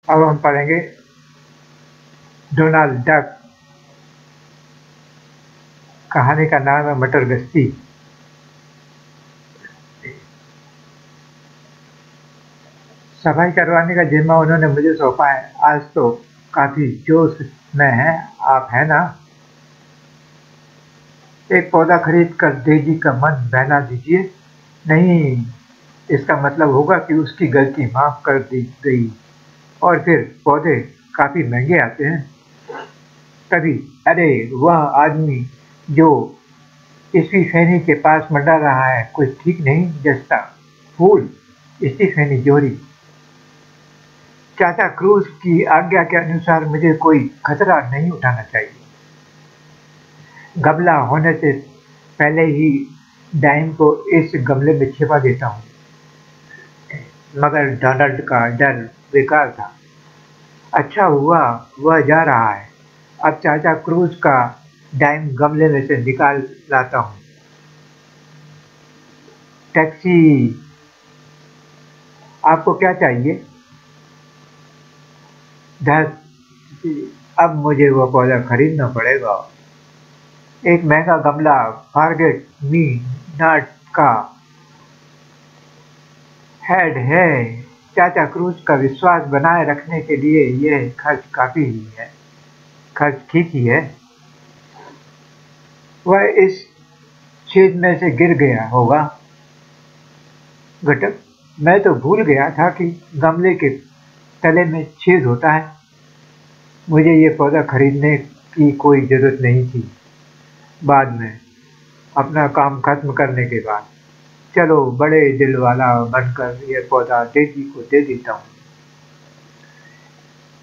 अब हम पढ़ेंगे डोनाल्ड डक। कहानी का नाम है मटर गश्ती। सफाई करवाने का जिम्मा उन्होंने मुझे सौंपा है। आज तो काफी जोश में है। आप है ना? एक पौधा खरीद कर डेजी का मन बहला दीजिए। नहीं, इसका मतलब होगा कि उसकी गलती माफ कर दी गई। और फिर पौधे काफी महंगे आते हैं। तभी अरे वह आदमी जो स्टीफेनी के पास मंडरा रहा है कुछ ठीक नहीं जचता। फूल स्टीफेनी जोरी। चाचा क्रूज की आज्ञा के अनुसार मुझे कोई खतरा नहीं उठाना चाहिए। गमला होने से पहले ही डाइम को इस गमले में छिपा देता हूँ। मगर डोनाल्ड का डर बेकार था। अच्छा हुआ वह जा रहा है। अब चाचा क्रूज का डाइम गमले में से निकाल लाता हूँ। टैक्सी। आपको क्या चाहिए? धत, अब मुझे वह पौधा खरीदना पड़ेगा। एक महंगा गमला फॉरगेट मी नॉट का हेड है। चाचा क्रूज का विश्वास बनाए रखने के लिए यह खर्च काफी ही है। खर्च ठीक ही है। वह इस छेद में से गिर गया होगा। घटक, मैं तो भूल गया था कि गमले के तले में छेद होता है। मुझे ये पौधा खरीदने की कोई जरूरत नहीं थी। बाद में, अपना काम खत्म करने के बाद। चलो बड़े दिल वाला बनकर यह पौधा डेजी को दे देता हूँ।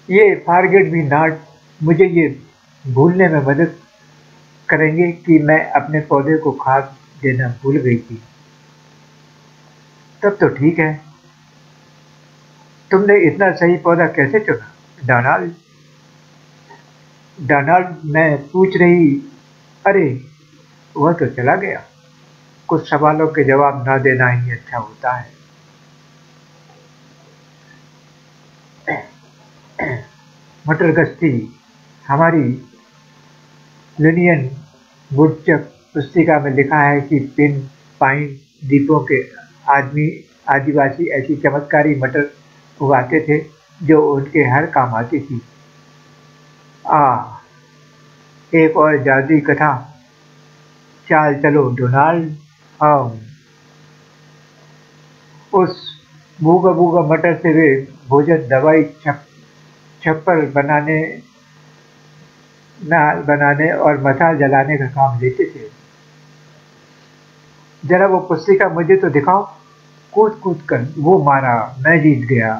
ये फॉरगेट मी नॉट मुझे ये भूलने में मदद करेंगे कि मैं अपने पौधे को खाद देना भूल गई थी। तब तो ठीक है। तुमने इतना सही पौधा कैसे चुना, डोनाल्ड? डोनाल्ड मैं पूछ रही। अरे वह तो चला गया। कुछ सवालों के जवाब ना देना ही अच्छा होता है। मटर गश्ती हमारी यूनियन वुडचक पुस्तिका में लिखा है कि पिन पाइन द्वीपों के आदिवासी ऐसी चमत्कारी मटर उगाते थे जो उनके हर काम आती थी। एक और जादुई कथा। चाल चलो डोनाल्ड। हम उस बूगा बूगा मटर से वे भोजन दवाई छप्पर बनाने और मसाल जलाने का काम लेते थे। जरा वो पुस्तिका मुझे तो दिखाओ। कूद कूद कर वो मारा, मैं जीत गया।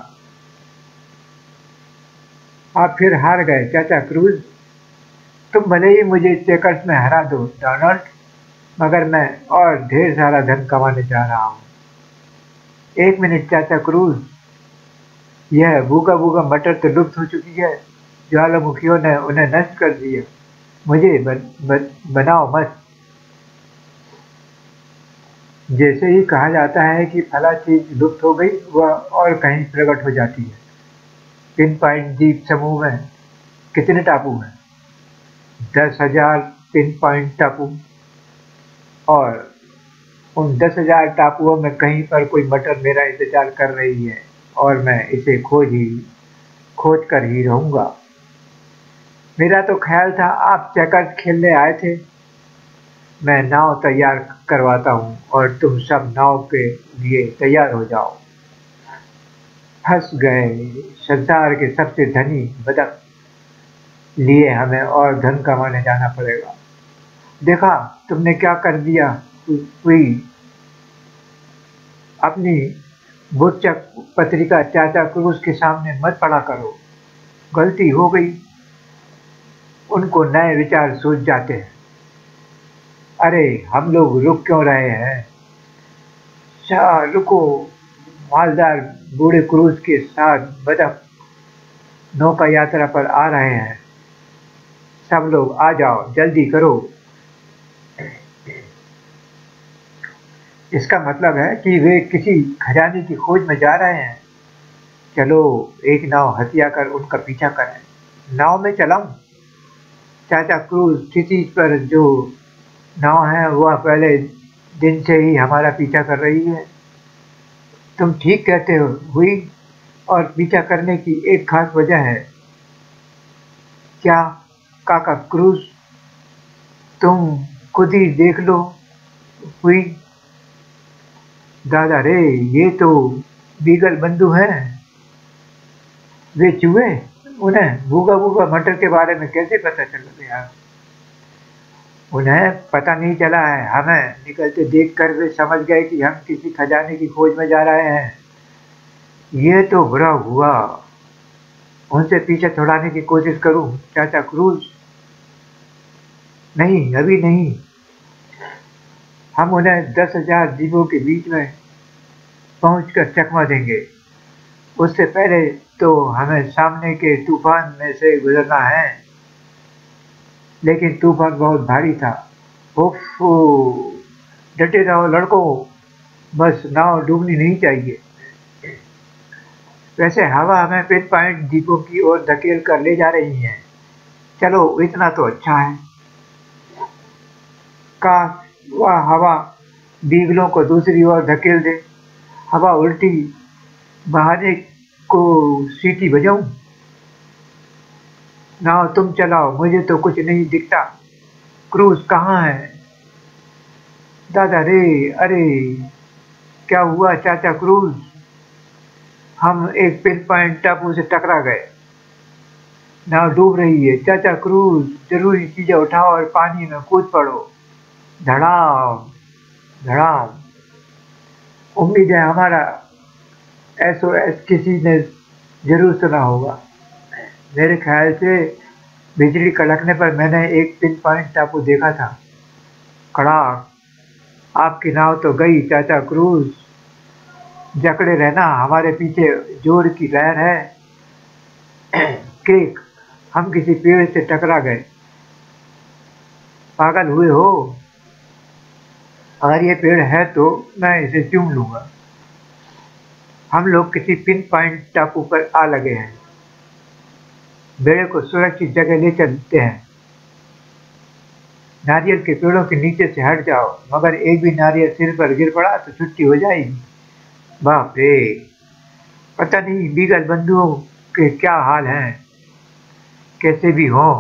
आप फिर हार गए चाचा क्रूज। तुम भले ही मुझे चेकर्स में हरा दो डोनाल्ड, मगर मैं और ढेर सारा धन कमाने जा रहा हूँ। एक मिनट चाचा क्रूज, यह बूगा बूगा मटर तो लुप्त हो चुकी है। ज्वालामुखियों ने उन्हें नष्ट कर दिया। मुझे बनाओ मत। जैसे ही कहा जाता है कि फला चीज लुप्त हो गई वह और कहीं प्रकट हो जाती है। पिन पॉइंट द्वीप समूह में कितने टापू हैं? 10,000 पिन पॉइंट टापू। और उन 10,000 टापुओं में कहीं पर कोई मटर मेरा इंतजार कर रही है और मैं इसे खोज कर ही रहूंगा। मेरा तो ख्याल था आप चेकर्स खेलने आए थे। मैं नाव तैयार करवाता हूँ और तुम सब नाव के लिए तैयार हो जाओ। फंस गए। संसार के सबसे धनी बदक लिए हमें और धन कमाने जाना पड़ेगा। देखा तुमने क्या कर दिया। हुई अपनी बुच्चक पत्रिका चाचा क्रूज के सामने मत पढ़ा करो। गलती हो गई। उनको नए विचार सूझ जाते हैं। अरे हम लोग रुक क्यों रहे हैं? रुको। मालदार बूढ़े क्रूज के साथ बदक नौका यात्रा पर आ रहे हैं। सब लोग आ जाओ, जल्दी करो। इसका मतलब है कि वे किसी खजाने की खोज में जा रहे हैं। चलो एक नाव हथिया कर उनका पीछा करें। नाव में चलाऊं? चाचा क्रूज क्षितिज पर जो नाव है वह पहले दिन से ही हमारा पीछा कर रही है। तुम ठीक कहते हो हुई, और पीछा करने की एक खास वजह है। क्या काका क्रूज? तुम खुद ही देख लो हुई। दादा रे, ये तो बीगल बंधु हैं। वे चूहे? उन्हें भूगा भूगा मटर के बारे में कैसे पता चल गया? उन्हें पता नहीं चला है, हमें निकलते देखकर वे समझ गए कि हम किसी खजाने की खोज में जा रहे हैं। ये तो बुरा हुआ। उनसे पीछे छुड़ाने की कोशिश करूं चाचा क्रूज? नहीं, अभी नहीं। हम उन्हें 10,000 जीवों के बीच में पहुंचकर चकमा देंगे। उससे पहले तो हमें सामने के तूफान में से गुजरना है। लेकिन तूफान बहुत भारी था। उफ, डटे रहो लड़कों, बस नाव डूबनी नहीं चाहिए। वैसे हवा हमें पिन पॉइंट द्वीपों की ओर धकेल कर ले जा रही है। चलो इतना तो अच्छा है। काश वह हवा बीगलों को दूसरी ओर धकेल दे। हवा उल्टी बहाने को सीटी बजाऊं? नाव तुम चलाओ, मुझे तो कुछ नहीं दिखता। क्रूज कहाँ है? दादा रे, अरे क्या हुआ चाचा क्रूज? हम एक पिन पॉइंट टापू से टकरा गए। नाव डूब रही है चाचा क्रूज, जरूरी चीजें उठाओ और पानी में कूद पड़ो। धड़ाम धड़ाम। उम्मीद है हमारा SOS किसी ने जरूर सुना होगा। मेरे ख्याल से बिजली कड़कने पर मैंने एक पिन पॉइंट टापू देखा था। कड़ाक। आपकी नाव तो गई चाचा क्रूज। जकड़े रहना, हमारे पीछे जोर की लहर है। क्रिक, हम किसी पेड़ से टकरा गए। पागल हुए हो? अगर ये पेड़ है तो मैं इसे चूम लूंगा। हम लोग किसी पिन पॉइंट टापू पर आ लगे हैं। बेड़े को सुरक्षित जगह ले चलते हैं। नारियल के पेड़ों के नीचे से हट जाओ, मगर एक भी नारियल सिर पर गिर पड़ा तो छुट्टी हो जाएगी। बाप रे, पता नहीं बीगल बंधुओं के क्या हाल हैं। कैसे भी हो,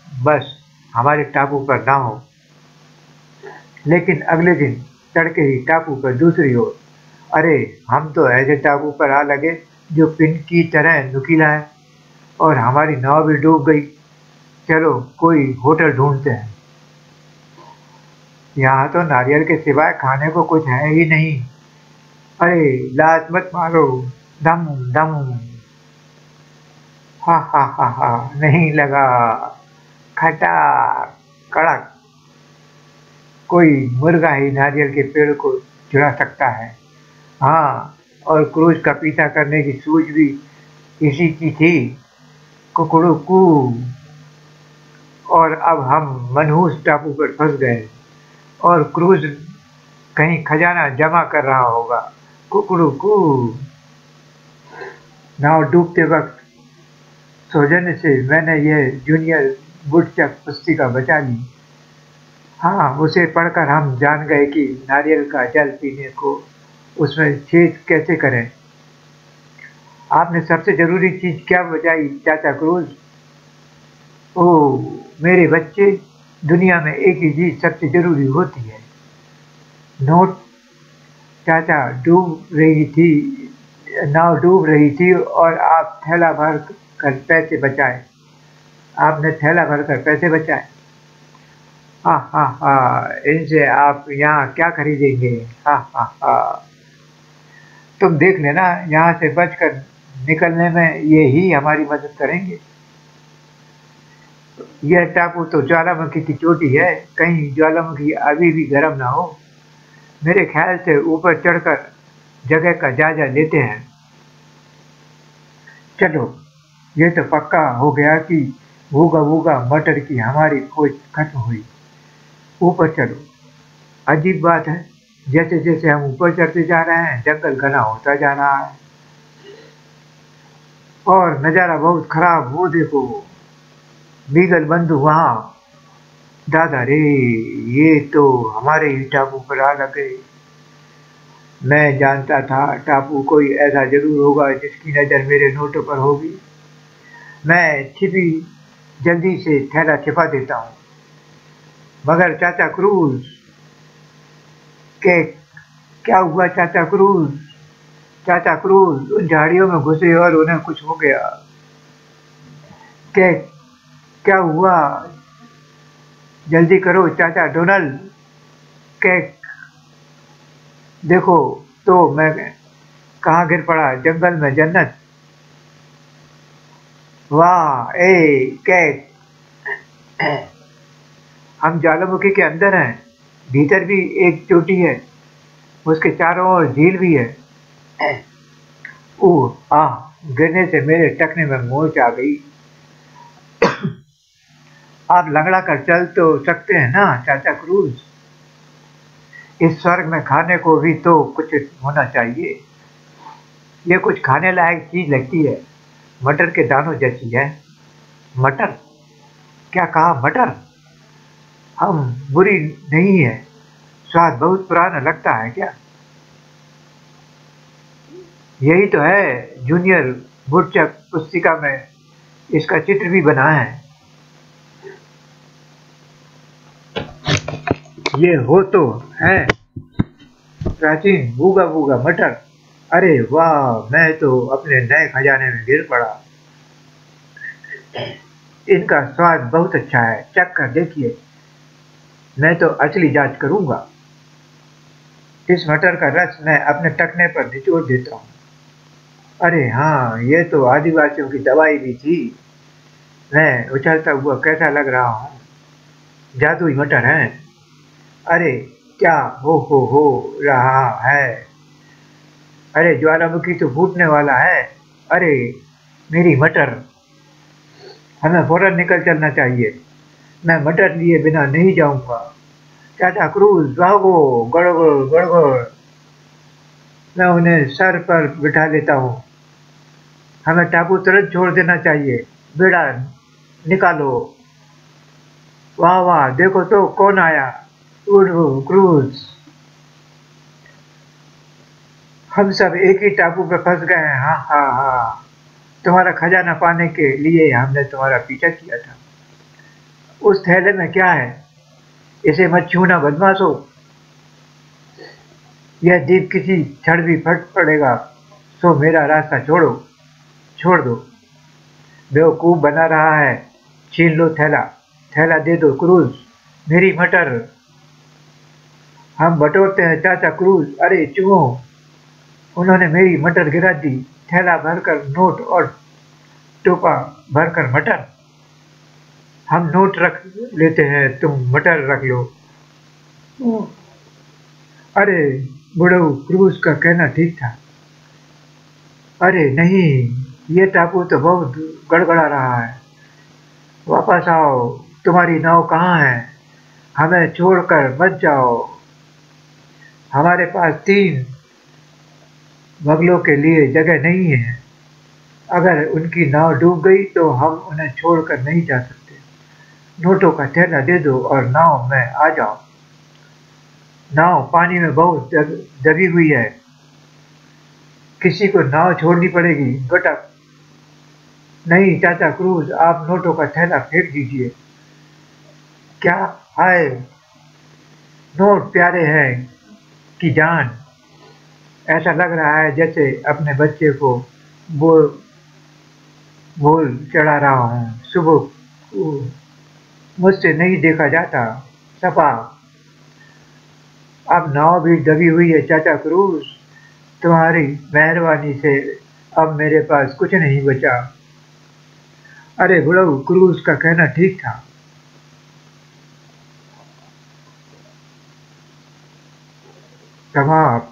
बस हमारे टापू पर ना हो। लेकिन अगले दिन तड़के ही टापू पर दूसरी ओर। अरे, हम तो ऐसे टापू पर आ लगे जो पिन की तरह नुकीला है, और हमारी नाव भी डूब गई। चलो कोई होटल ढूंढते हैं। यहाँ तो नारियल के सिवाय खाने को कुछ है ही नहीं। अरे लात मत मारो। दम दम। हा हा हा हा, नहीं लगा। खटा कड़क। कोई मुर्गा ही नारियल के पेड़ को चुरा सकता है। हाँ, और क्रूज का पीछा करने की सूझ भी इसी की थी। कुकड़ू कू। और अब हम मनहूस टापू पर फंस गए, और क्रूज कहीं खजाना जमा कर रहा होगा। कुकड़ू कू। नाव डूबते वक्त सौजन्य से मैंने यह जूनियर वुडचक पुस्तिका बचा ली। हाँ, उसे पढ़कर हम जान गए कि नारियल का जल पीने को उसमें छेद कैसे करें। आपने सबसे जरूरी चीज क्या बचाई चाचा क्रूज? ओह मेरे बच्चे, दुनिया में एक ही चीज सबसे जरूरी होती है, नोट। चाचा डूब रही थी, नाव डूब रही थी और आप थैला भर कर पैसे बचाए। आपने थैला भर कर पैसे बचाए। हा हा हा, इनसे आप यहाँ क्या खरीदेंगे? हा हा हा। तुम देख लेना, यहाँ से बचकर निकलने में ये ही हमारी मदद करेंगे। यह टापू तो ज्वालामुखी की चोटी है, कहीं ज्वालामुखी अभी भी गर्म ना हो। मेरे ख्याल से ऊपर चढ़कर जगह का जायजा लेते हैं। चलो, ये तो पक्का हो गया कि भूगा भूगा मटर की हमारी खोज खत्म हुई। ऊपर चलो। अजीब बात है, जैसे जैसे हम ऊपर चढ़ते जा रहे हैं जंगल घना होता जा रहा है। और नज़ारा बहुत खराब, वो देखो बीगल बंधु वहाँ। दादा रे, ये तो हमारे ही टापू पर आ लगे। मैं जानता था टापू कोई ऐसा जरूर होगा जिसकी नज़र मेरे नोटों पर होगी। मैं छिपी जल्दी से थैला छिपा देता हूँ, मगर चाचा क्रूज के क्या हुआ? चाचा क्रूज, चाचा क्रूज उन झाड़ियों में घुसे और उन्हें कुछ हो गया। के क्या हुआ? जल्दी करो चाचा डोनाल्ड। के देखो तो मैं कहाँ गिर पड़ा, जंगल में जन्नत। वाह ए के हम ज्वालामुखी के अंदर हैं, भीतर भी एक चोटी है, उसके चारों ओर झील भी है। ओह आह, गिरने से मेरे टखने में मोच आ गई। आप लंगड़ा कर चल तो सकते हैं ना चाचा क्रूज? इस स्वर्ग में खाने को भी तो कुछ होना चाहिए। ये कुछ खाने लायक चीज लगती है, मटर के दानों जैसी है। मटर? क्या कहा, मटर? हम बुरी नहीं है, स्वाद बहुत पुराना लगता है क्या? यही तो है, जूनियर वुडचक पुस्तिका में इसका चित्र भी बना है। ये हो तो है प्राचीन बूगा बूगा मटर। अरे वाह, मैं तो अपने नए खजाने में गिर पड़ा। इनका स्वाद बहुत अच्छा है, चख कर देखिए। मैं तो असली जांच करूंगा। इस मटर का रस मैं अपने टखने पर निचोड़ देता हूँ। अरे हाँ, ये तो आदिवासियों की दवाई भी थी। मैं उछलता हुआ कैसा लग रहा हूँ? जादुई मटर है। अरे क्या हो रहा है? अरे ज्वालामुखी तो फूटने वाला है। अरे मेरी मटर, हमें फौरन निकल चलना चाहिए। मैं मटर लिए बिना नहीं जाऊंगा। चाचा क्रूज भागो, गड़गड़ गड़गड़। मैं उन्हें सर पर बिठा लेता हूँ। हमें टापू तुरंत छोड़ देना चाहिए। बेड़ा निकालो। वाह वाह, देखो तो कौन आया, उड़ो क्रूज। हम सब एक ही टापू पे फंस गए हैं। हाँ हाँ हाँ, तुम्हारा खजाना पाने के लिए हमने तुम्हारा पीछा किया था। उस थैले में क्या है? इसे मत छूना बदमाशो। यह दीप किसी क्षण भी फट पड़ेगा, सो मेरा रास्ता छोड़ो, छोड़ दो। बेवकूफ बना रहा है। छीन लो थैला, थैला दे दो क्रूज। मेरी मटर, हम बटोरते हैं चाचा क्रूज। अरे चूहो, उन्होंने मेरी मटर गिरा दी। थैला भरकर नोट और टोपा भरकर मटर। हम नोट रख लेते हैं, तुम मटर रख लो। अरे बुढ़ऊ, क्रूज का कहना ठीक था। अरे नहीं, ये टापू तो बहुत गड़बड़ा रहा है। वापस आओ, तुम्हारी नाव कहाँ है? हमें छोड़कर मत जाओ। हमारे पास 3 बगलों के लिए जगह नहीं है। अगर उनकी नाव डूब गई तो हम उन्हें छोड़कर नहीं जा सकते। नोटों का थैला दे दो और नाव में आ जाओ। नाव पानी में बहुत दबी हुई है, किसी को नाव छोड़नी पड़ेगी। गटक। नहीं चाचा क्रूज, आप नोटों का थैला फेंक दीजिए। क्या? हाय, नोट प्यारे हैं कि जान। ऐसा लग रहा है जैसे अपने बच्चे को बोल बोल चढ़ा रहा हूँ। सुबह को मुझसे नहीं देखा जाता। सपा। अब नाव भी दबी हुई है चाचा क्रूज। तुम्हारी मेहरबानी से अब मेरे पास कुछ नहीं बचा। अरे बुढ़ऊ, क्रूज का कहना ठीक था। समाप्त।